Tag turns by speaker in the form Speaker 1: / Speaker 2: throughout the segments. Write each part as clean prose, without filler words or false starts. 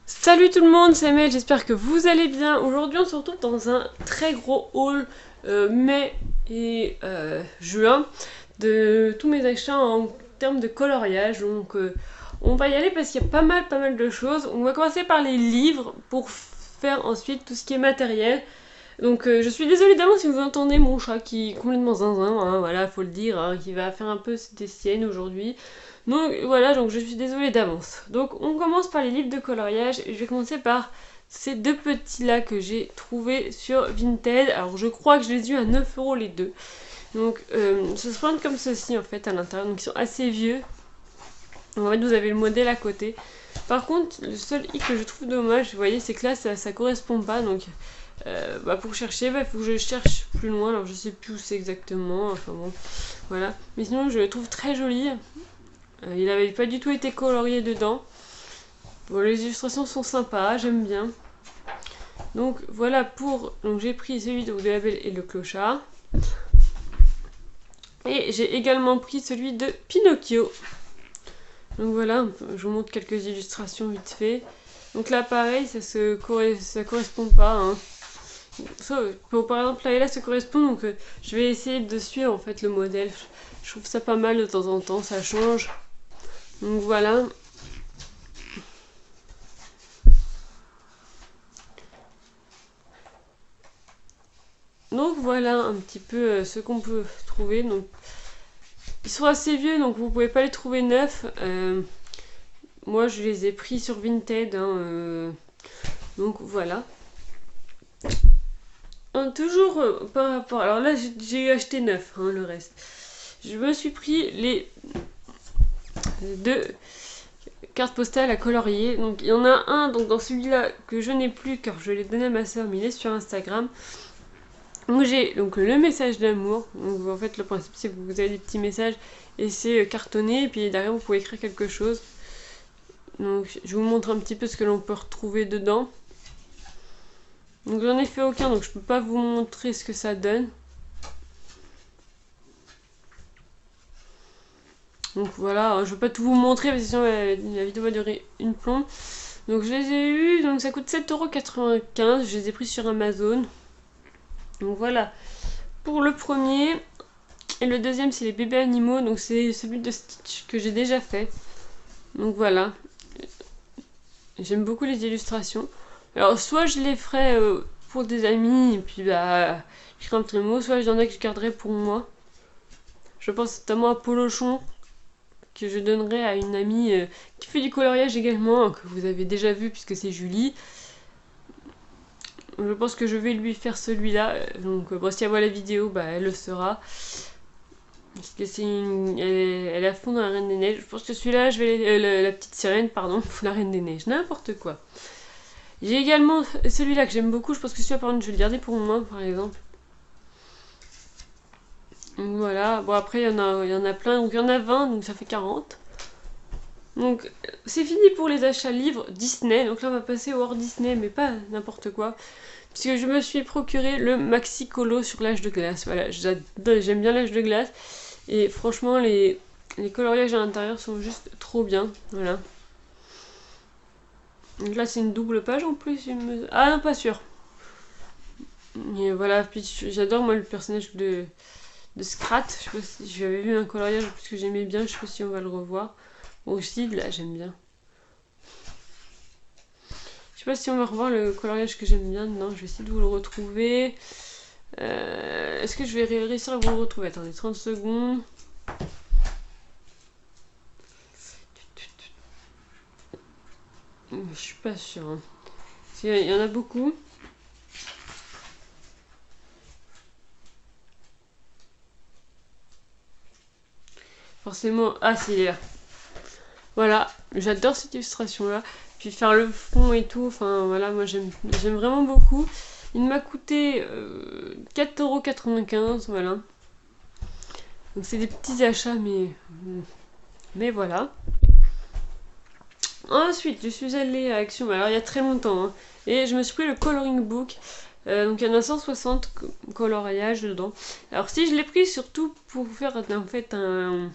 Speaker 1: Salut tout le monde, c'est Mel, j'espère que vous allez bien. Aujourd'hui on se retrouve dans un très gros haul mai et juin de tous mes achats en termes de coloriage. Donc on va y aller parce qu'il y a pas mal de choses. On va commencer par les livres pour faire ensuite tout ce qui est matériel. Donc je suis désolée d'avance si vous entendez mon chat qui est complètement zinzin, hein, voilà, faut le dire, hein, qui va faire un peu des siennes aujourd'hui. Donc voilà, donc je suis désolée d'avance. Donc on commence par les livres de coloriage et je vais commencer par ces deux petits là que j'ai trouvés sur Vinted. Alors je crois que je les ai eu à 9 € les deux. Donc ça se présente comme ceci en fait à l'intérieur, donc ils sont assez vieux. En fait vous avez le modèle à côté. Par contre le seul hic que je trouve dommage, vous voyez, c'est que là ça correspond pas, donc pour chercher, il faut que je cherche plus loin, alors je sais plus où c'est exactement, enfin bon, voilà. Mais sinon je le trouve très joli. Il n'avait pas du tout été colorié dedans. Bon, les illustrations sont sympas, j'aime bien. Donc voilà pour... Donc j'ai pris celui de La Belle et le Clochard. Et j'ai également pris celui de Pinocchio. Donc voilà, je vous montre quelques illustrations vite fait. Donc là pareil, ça correspond pas. Hein. Par exemple là et là ça correspond, donc je vais essayer de suivre en fait le modèle. Je trouve ça pas mal de temps en temps, ça change. Donc voilà. Donc voilà un petit peu ce qu'on peut trouver. Donc ils sont assez vieux, donc vous pouvez pas les trouver neufs. Moi je les ai pris sur Vinted. Hein, donc voilà. Toujours par rapport... Alors là j'ai acheté neuf, hein, le reste. Je me suis pris les deux cartes postales à colorier. Donc il y en a un donc dans celui-là que je n'ai plus car je l'ai donné à ma soeur, mais il est sur Instagram. Donc j'ai donc le message d'amour. Donc en fait le principe c'est que vous avez des petits messages et c'est cartonné et puis derrière vous pouvez écrire quelque chose. Donc je vous montre un petit peu ce que l'on peut retrouver dedans. Donc j'en ai fait aucun, donc je peux pas vous montrer ce que ça donne. Donc voilà, je vais pas tout vous montrer parce que sinon la vidéo va durer une plombe. Donc je les ai eus, donc ça coûte 7,95 €, je les ai pris sur Amazon. Donc voilà, pour le premier. Et le deuxième c'est les bébés animaux, donc c'est celui de Stitch que j'ai déjà fait. Donc voilà, j'aime beaucoup les illustrations. Alors soit je les ferai pour des amis et puis bah je ferai un petit mot, soit il y en a que je garderai pour moi. Je pense notamment à Polochon que je donnerai à une amie qui fait du coloriage également, que vous avez déjà vu puisque c'est Julie. Je pense que je vais lui faire celui-là, donc bon, si elle voit la vidéo, bah elle le saura. Parce que c'est elle est à fond dans la Reine des Neiges. Je pense que celui-là, je vais la petite sirène, pardon, la Reine des Neiges, n'importe quoi. J'ai également celui-là que j'aime beaucoup. Je pense que celui-là, par contre, je vais le garder pour moi, par exemple. Donc voilà. Bon, après, il y en a plein. Donc il y en a 20, donc ça fait 40. Donc c'est fini pour les achats livres Disney. Donc là, on va passer au hors Disney, mais pas n'importe quoi. Puisque je me suis procuré le Maxi Colo sur l'âge de glace. Voilà, j'aime bien l'âge de glace. Et franchement, les coloriages à l'intérieur sont juste trop bien. Voilà. Donc là, c'est une double page en plus. Ah non, pas sûr. Et voilà, puis j'adore moi le personnage de Scrat. Je sais pas si j'avais vu un coloriage parce que j'aimais bien. Je sais pas si on va le revoir. Bon, aussi, là, j'aime bien. Je sais pas si on va revoir le coloriage que j'aime bien. Non, je vais essayer de vous le retrouver. Est-ce que je vais réussir à vous le retrouver? Attendez, 30 secondes. Je suis pas sûre. Hein. Il y en a beaucoup. Forcément. Ah, c'est là. Voilà, j'adore cette illustration là. Puis faire le fond et tout. Enfin voilà, moi j'aime vraiment beaucoup. Il m'a coûté 4,95 €. Voilà. Donc c'est des petits achats, mais voilà. Ensuite, je suis allée à Action, alors il y a très longtemps, hein, et je me suis pris le coloring book. Donc il y en a 160 coloriages dedans. Alors si je l'ai pris surtout pour faire en fait un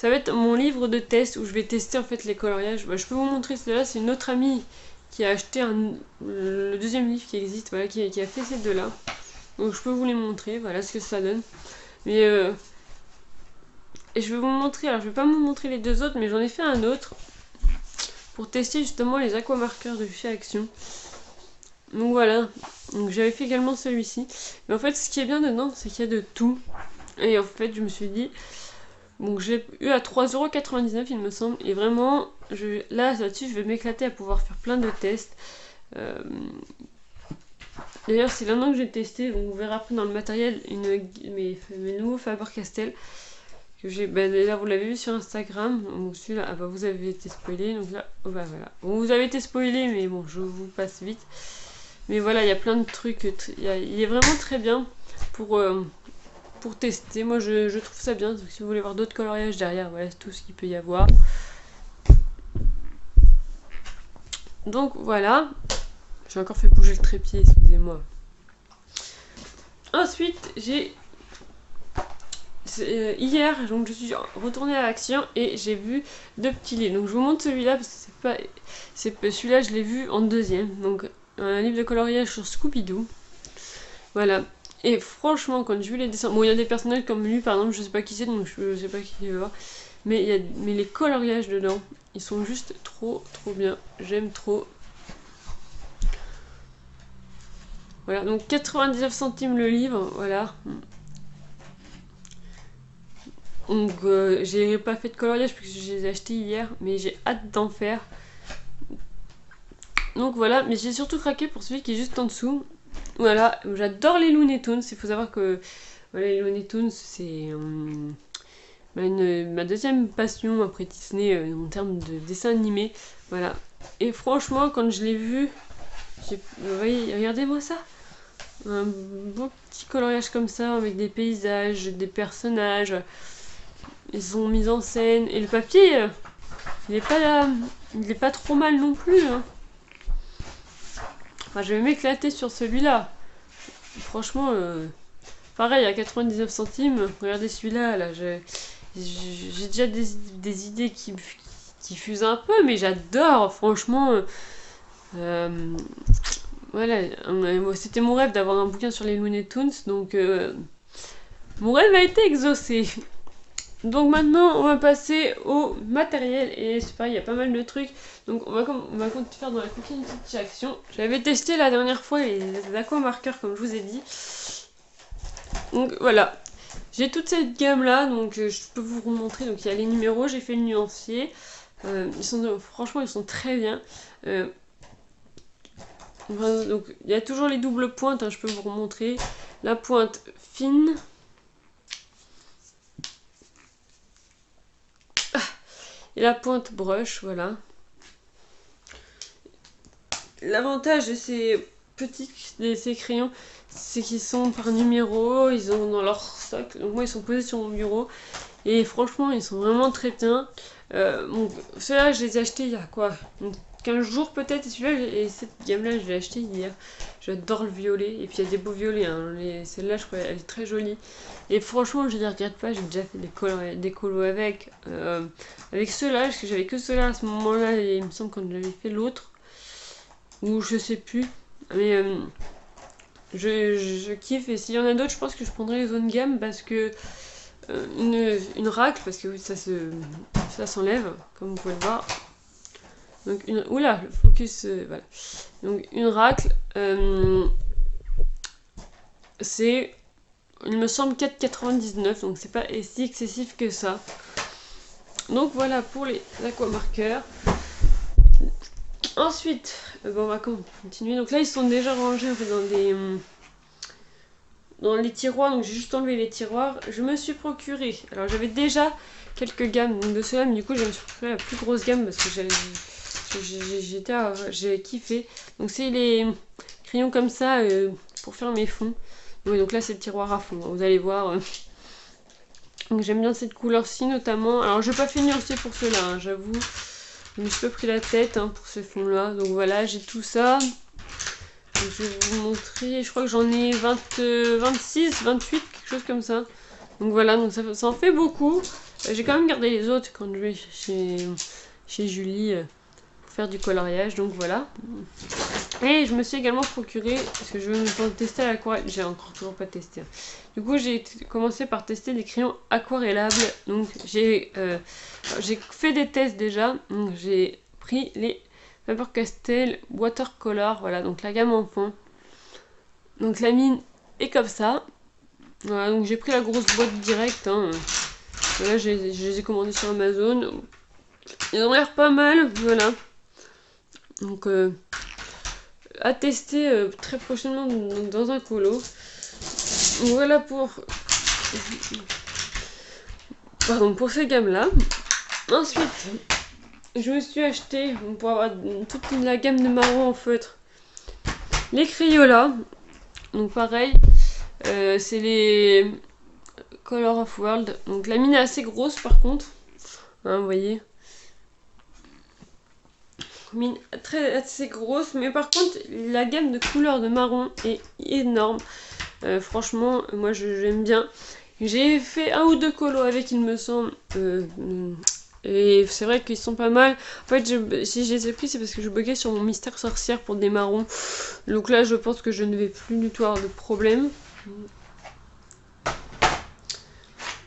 Speaker 1: ça va être mon livre de test où je vais tester en fait les coloriages. Bah, je peux vous montrer celui-là, c'est une autre amie qui a acheté le deuxième livre qui existe, voilà, qui a fait ces deux-là. Donc je peux vous les montrer, voilà ce que ça donne. Mais et je vais vous montrer, alors je vais pas vous montrer les deux autres, mais j'en ai fait un autre pour tester justement les aquamarqueurs de chez Action. Donc voilà, donc j'avais fait également celui-ci. Mais en fait ce qui est bien dedans, c'est qu'il y a de tout. Et en fait je me suis dit, donc j'ai eu à 3,99€ il me semble. Et vraiment, là-dessus je vais m'éclater à pouvoir faire plein de tests. D'ailleurs c'est maintenant que j'ai testé, donc vous verrez après dans le matériel mes nouveaux Faber-Castell. Là vous l'avez vu sur Instagram, donc celui-là, ah bah vous avez été spoilé, donc là, oh bah voilà. Bon, vous avez été spoilé, mais bon, je vous passe vite. Mais voilà, il y a plein de trucs, il est vraiment très bien pour tester. Moi je trouve ça bien, donc si vous voulez voir d'autres coloriages derrière, voilà tout ce qu'il peut y avoir. Donc voilà, j'ai encore fait bouger le trépied, excusez-moi. Ensuite, hier, donc je suis retournée à Action et j'ai vu deux petits livres. Donc je vous montre celui-là parce que celui-là je l'ai vu en deuxième. Donc un livre de coloriage sur Scooby-Doo. Voilà. Et franchement, quand j'ai vu les dessins, bon il y a des personnages comme lui par exemple, je sais pas qui c'est donc je sais pas qui va voir. Mais les coloriages dedans, ils sont juste trop bien. J'aime trop. Voilà, donc 99 centimes le livre, voilà. Donc j'ai pas fait de coloriage parce que je les ai achetés hier, mais j'ai hâte d'en faire. Donc voilà, mais j'ai surtout craqué pour celui qui est juste en dessous. Voilà, j'adore les Looney Tunes, il faut savoir que voilà, les Looney Tunes c'est ma deuxième passion après Disney en termes de dessin animé. Voilà, et franchement quand je l'ai vu, vous voyez, regardez-moi ça. Un beau petit coloriage comme ça avec des paysages, des personnages. Ils sont mis en scène. Et le papier, il est pas trop mal non plus. Hein. Enfin, je vais m'éclater sur celui-là. Franchement, pareil, à 99 centimes. Regardez celui-là, là. J'ai déjà des idées qui fusent un peu, mais j'adore. Franchement, voilà. C'était mon rêve d'avoir un bouquin sur les Looney Tunes, donc mon rêve a été exaucé. Donc maintenant on va passer au matériel et c'est pareil, il y a pas mal de trucs. Donc on va faire dans la continuité de Action. J'avais testé la dernière fois les aquamarqueurs comme je vous ai dit. Donc voilà, j'ai toute cette gamme là, donc je peux vous remontrer. Donc il y a les numéros, j'ai fait le nuancier. Franchement ils sont très bien. Donc il y a toujours les doubles pointes, hein, je peux vous remontrer. La pointe fine. Et la pointe brush, voilà. L'avantage de ces ces crayons, c'est qu'ils sont par numéro, ils ont dans leur stock. Donc moi ils sont posés sur mon bureau. Et franchement ils sont vraiment très bien. Donc ceux-là je les ai achetés il y a quoi, 15 jours peut-être, et cette gamme là je l'ai acheté hier. J'adore le violet, et puis il y a des beaux violets, hein. Celle-là je crois elle est très jolie. Et franchement je les regrette pas, j'ai déjà fait des colos avec ceux-là, parce que j'avais que ceux-là à ce moment-là, et il me semble qu'on avait fait l'autre. Ou je sais plus. Mais je kiffe, et s'il y en a d'autres je pense que je prendrai les autres gammes, parce que une racle, parce que ça s'enlève, comme vous pouvez le voir. Donc oula, le focus, voilà. Donc une racle, c'est, il me semble 4,99, donc c'est pas si excessif que ça. Donc voilà pour les aquamarqueurs. Ensuite, on va continuer. Donc là ils sont déjà rangés en fait, dans les tiroirs, donc j'ai juste enlevé les tiroirs. Je me suis procuré, alors j'avais déjà quelques gammes de ceux-là, mais du coup je me suis procuré la plus grosse gamme parce que j'ai kiffé. Donc c'est les crayons comme ça pour faire mes fonds. Oui, donc là c'est le tiroir à fond, vous allez voir. Donc j'aime bien cette couleur-ci notamment. Alors je vais pas finir aussi pour ceux-là, hein, j'avoue. Je me suis pas pris la tête pour ces fonds-là. Donc voilà, j'ai tout ça. Donc, je vais vous montrer, je crois que j'en ai 26, 28, quelque chose comme ça. Donc voilà, donc ça en fait beaucoup. J'ai quand même gardé les autres quand je vais chez Julie pour faire du coloriage, donc voilà. Et je me suis également procuré, parce que je veux me tester à l'aquarelle, j'ai encore toujours pas testé. Du coup, j'ai commencé par tester des crayons aquarellables. Donc j'ai fait des tests déjà. Donc j'ai pris les Faber-Castell Watercolor, voilà, donc la gamme en fond. Donc la mine est comme ça. Voilà, donc j'ai pris la grosse boîte directe. Voilà, je les ai commandés sur Amazon. Ils ont l'air pas mal, voilà. Donc à tester très prochainement dans un colo. Voilà pour ces gammes là. Ensuite je me suis acheté pour avoir toute la gamme de marrons en feutre les Crayola. Donc pareil, c'est les Color of World. Donc la mine est assez grosse par contre, vous voyez, mine assez grosse, mais par contre la gamme de couleurs de marron est énorme. Franchement, moi j'aime bien. J'ai fait un ou deux colos avec, il me semble. Et c'est vrai qu'ils sont pas mal. En fait, si je les ai pris, c'est parce que je buguais sur mon mystère sorcière pour des marrons. Donc là, je pense que je ne vais plus du tout avoir de problème.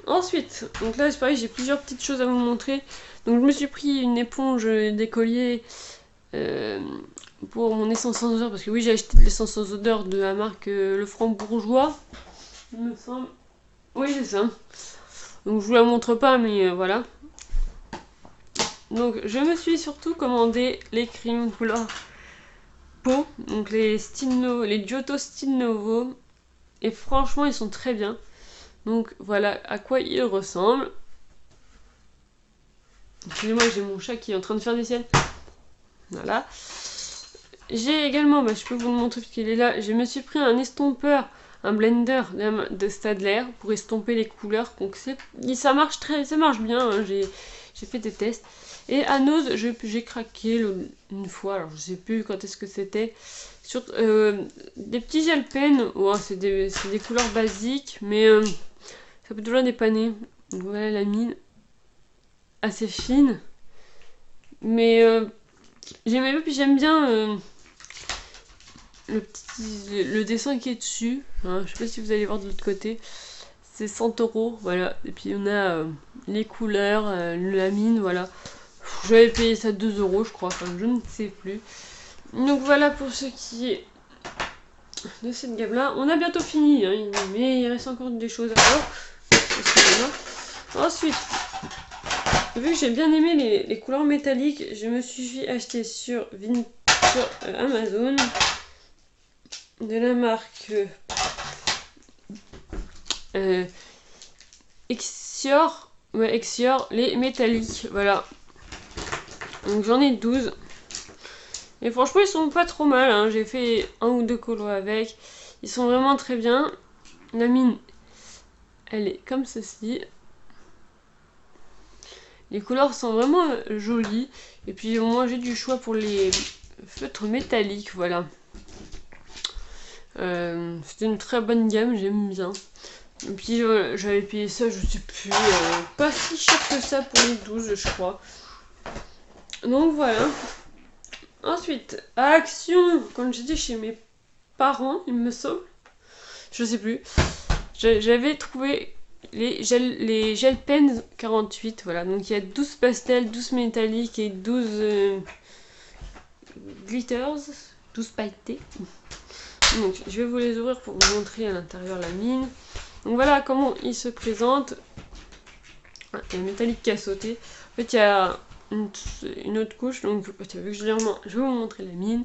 Speaker 1: Ensuite, donc là, c'est pareil, j'ai plusieurs petites choses à vous montrer. Donc je me suis pris une éponge d'écolier pour mon essence sans odeur. Parce que oui, j'ai acheté de l'essence sans odeur de la marque Le Franc Bourgeois, il me semble. Oui, c'est ça. Donc je vous la montre pas, mais voilà. Donc je me suis surtout commandé les crayons couleur peau, donc les Giotto Style Novo, et franchement ils sont très bien. Donc voilà à quoi ils ressemblent. Excusez-moi, j'ai mon chat qui est en train de faire des siennes. Voilà. J'ai également, je peux vous le montrer puisqu'il est là, je me suis pris un estompeur, un blender de Staedtler pour estomper les couleurs. Donc ça marche bien, hein. J'ai fait des tests. Et à Nose, j'ai craqué une fois, alors je sais plus quand est-ce que c'était. Sur des petits gel pen, c'est des couleurs basiques, mais ça peut toujours dépanner. Donc voilà la mine, assez fine. Mais j'aime bien le dessin qui est dessus. Je sais pas si vous allez voir de l'autre côté. C'est 100 €, voilà. Et puis on a les couleurs, la mine, voilà. J'avais payé ça 2 €, je crois, enfin je ne sais plus. Donc voilà pour ce qui est de cette gamme là. On a bientôt fini, hein, mais il reste encore des choses à voir. Ensuite, vu que j'ai bien aimé les couleurs métalliques, je me suis acheté sur Amazon de la marque Excior, les métalliques, voilà. Donc j'en ai 12. Et franchement ils sont pas trop mal, hein. J'ai fait un ou deux colos avec. Ils sont vraiment très bien. La mine, elle est comme ceci. Les couleurs sont vraiment jolies. Et puis moi j'ai du choix pour les feutres métalliques, voilà. C'était une très bonne gamme, j'aime bien. Et puis j'avais payé ça, je sais plus, pas si cher que ça pour les 12, je crois. Donc voilà. Ensuite, à Action, quand j'étais chez mes parents, il me semble, je sais plus, j'avais trouvé les gel pens 48, voilà. Donc il y a 12 pastels, 12 métalliques et 12 glitters, 12 pailletés. Donc je vais vous les ouvrir pour vous montrer à l'intérieur la mine. Donc voilà comment il se présente. Il y a un métallique qui a sauté. En fait il y a une autre couche, donc vu que je vais vous montrer la mine.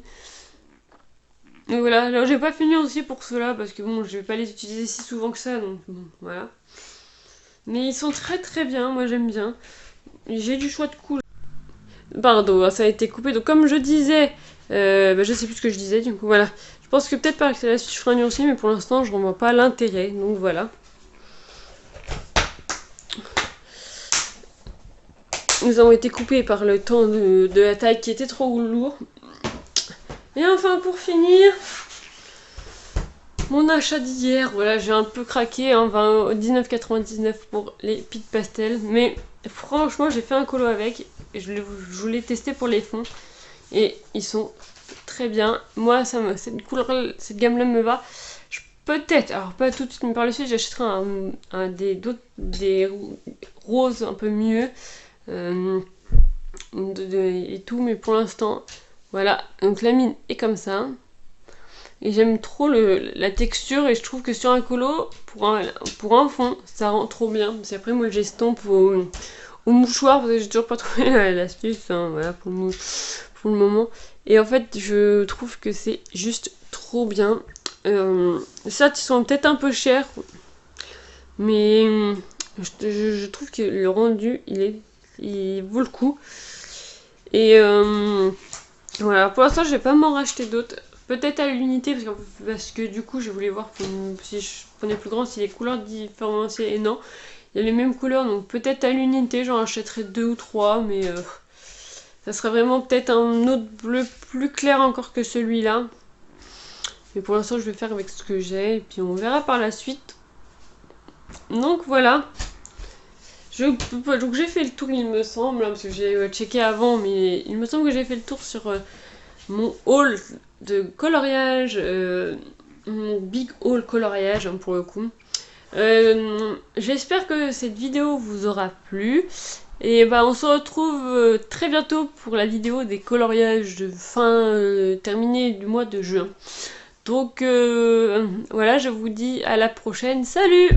Speaker 1: Donc voilà, alors j'ai pas fini aussi pour cela parce que bon, je vais pas les utiliser si souvent que ça, donc bon, voilà. Mais ils sont très très bien, moi j'aime bien. J'ai du choix de couleurs. Pardon, ça a été coupé. Donc comme je disais, je sais plus ce que je disais, du coup voilà. Je pense que peut-être par la suite je ferai un aussi, mais pour l'instant je ne vois pas l'intérêt, donc voilà. Nous avons été coupés par le temps de la taille qui était trop lourd. Et enfin pour finir, mon achat d'hier, voilà, j'ai un peu craqué, hein, 19,99 pour les Pic Pastel, mais franchement j'ai fait un colo avec, et je voulais tester pour les fonds, et ils sont très bien. Moi cette couleur, cette gamme là me va. Peut-être, alors pas tout de suite, mais par la suite j'achèterai des roses un peu mieux et tout, mais pour l'instant voilà, donc la mine est comme ça. Et j'aime trop la texture, et je trouve que sur un colo, pour un fond, ça rend trop bien. Parce qu'après moi j'estompe au mouchoir, parce que j'ai toujours pas trouvé l'astuce, hein, voilà, pour le moment. Et en fait je trouve que c'est juste trop bien. Certes ils sont peut-être un peu chers, mais je trouve que le rendu il vaut le coup. Et voilà, pour l'instant je vais pas m'en racheter d'autres. Peut-être à l'unité, parce que du coup je voulais voir si je prenais plus grand, si les couleurs différenciaient. Et non, il y a les mêmes couleurs, donc peut-être à l'unité j'en achèterai 2 ou 3, mais ça serait vraiment peut-être un autre bleu plus clair encore que celui-là. Mais pour l'instant je vais faire avec ce que j'ai, et puis on verra par la suite. Donc voilà. Donc j'ai fait le tour, il me semble, hein, parce que j'ai checké avant, mais il me semble que j'ai fait le tour sur mon haul de coloriage, mon big haul coloriage, hein, pour le coup. J'espère que cette vidéo vous aura plu. Et bah on se retrouve très bientôt pour la vidéo des coloriages de fin terminée du mois de juin. Donc voilà, je vous dis à la prochaine. Salut!